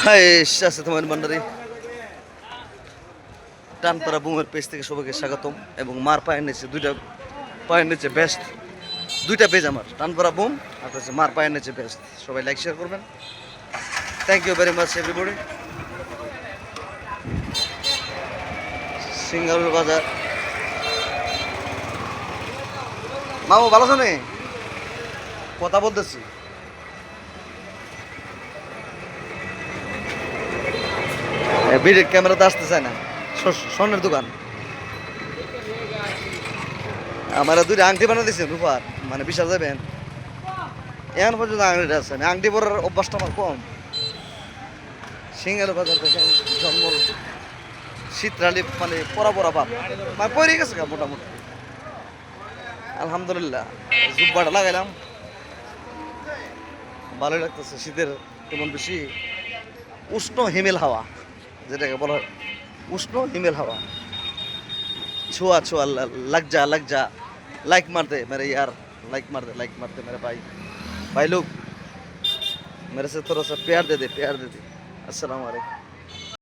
High আছে তোমার ভান্ডারি Tanpara বুমের page থেকে সবাইকে স্বাগতম এবং মার পায়ের নিচে বেস্ট দুইটা পেজ আমার টানপাড়া বুম আর হচ্ছে মার পায়ের নিচে বেস্ট সবাই লাইক শেয়ার করবেন thank you very much everybody Singapore বাজার মামু ভালো আছো নে কথা বলতেছি ভিডিও ক্যামেরাতে আসতে চায় না স্বর্ণের দোকান আমার দুইটা আংটি বানিয়ে দিয়েছে রূপার মানে বিশাল যাবেন এখন পর্যন্ত আংটিটা আছে আমি আংটি পরার অভ্যাসটা আমার কম সিঙ্গাল বাজার থেকে জন্ম শীতরালি মানে পরা ভাব মানে পরে গেছে মোটামুটি আলহামদুলিল্লাহ জুব্বাটা লাগাইলাম ভালোই লাগতেছে শীতের তেমন বেশি উষ্ণ হিমেল হাওয়া যেটাকে বলা হয় উষ্ণ হিমেল হাওয়া ছোঁয়া ছোঁয়া লাগ যা लाइक मार दे मेरे यार लाइक मार दे मेरे भाई लोग मेरे से थोड़ा सा प्यार दे दे अस्सलाम वालेकुम।